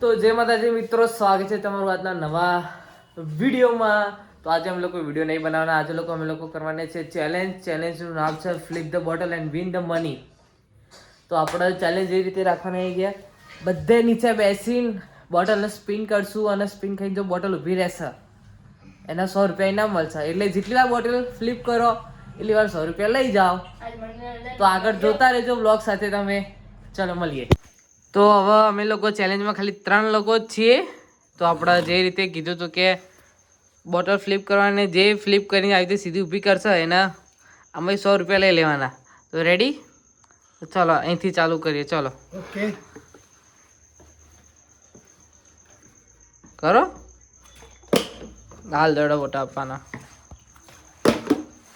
તો જય માતાજી મિત્રો, સ્વાગત છે તમારું આજના નવા વિડીયોમાં. તો આજે અમે લોકો વિડીયો નહીં બનાવવાના, આજે અમે લોકો કરવાના છે ચેલેન્જનું નામ છે flip the bottle and win the money. તો આપણે ચેલેન્જ એ રીતે રાખવાના આવી ગયા, બધે નીચે બેસીને બોટલને સ્પિન કરશું અને સ્પિન કરીને જો બોટલ ઊભી રહેશે એના 100 રૂપિયા ઇનામ મળશે. એટલે જેટલી વાર બોટલ ફ્લિપ કરો એટલી વાર 100 રૂપિયા લઈ જાઓ. તો આગળ જોતા રહેજો બ્લોગ સાથે તમે. ચલો મળીએ. તો હવે અમે લોકો ચેલેન્જમાં ખાલી 3 લોકો જ છીએ. તો આપણે જે રીતે કીધું હતું કે બોટલ ફ્લિપ કરવાની, જે ફ્લિપ કરીને આવી રીતે સીધી ઊભી કરશે એના અમે 100 રૂપિયા લઈ લેવાના. તો રેડી? તો ચલો અહીંથી ચાલુ કરીએ. ચલો ઓકે, કરો. હાલ દડો બોટા આપવાના,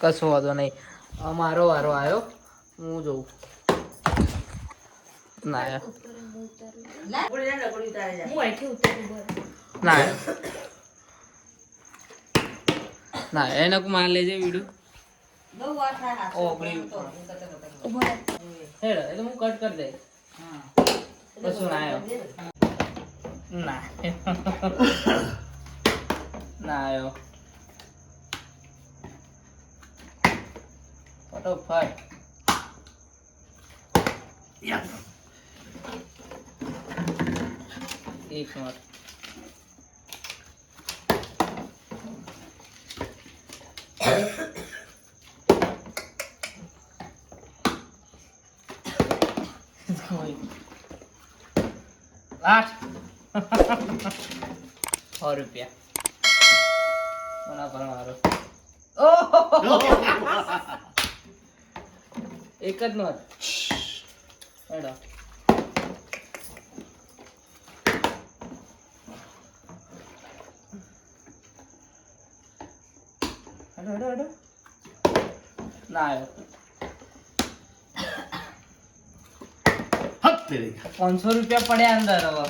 કશો વાંધો નહીં. મારો વારો આવ્યો, હું જોઉં. ના આવ્યો. ના ના એને માર લેજે વિડીયો. હેડો એ તો હું કટ કરી દે. કશું ના આવ્યો. ના ના આવ્યો. ફટોફટ. એક મિનિટ. ₹100 કોના પર મારો? એક જ નોટ. હેડો. હેડો હેડો હેડો. ના આવ્યો. 500 રૂપિયા પડ્યા અંદર. હવે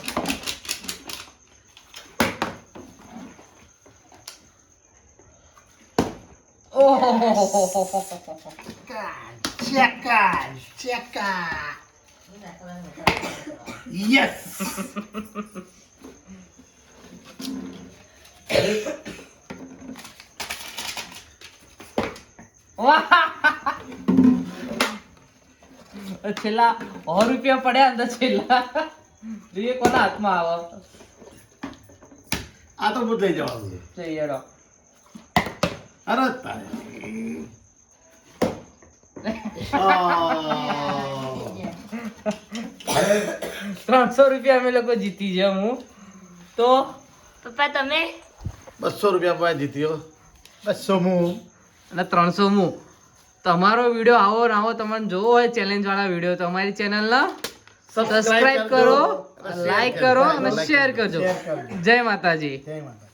યસ. છેલ્લા 100 રૂપિયા પડ્યા અંદર. છેલ્લા જોઈએ કોના હાથમાં આવે. આ તો બધું લઈ જવાનું છે. ચલો. અરે તારે 300 રૂપિયા અમે લોકો જીતી ગયા. હું તો પપ્પા તમે 200 રૂપિયા પાસે જીત્યો. 200 હું અને 300 હું. તમારો વિડીયો આવો ને આવો તમને જોવો હોય ચેલેન્જ વાળા વિડીયો તો અમારી ચેનલને સબસ્ક્રાઇબ કરો, લાઈક કરો અને શેર કરજો. જય માતાજી. જય માતા.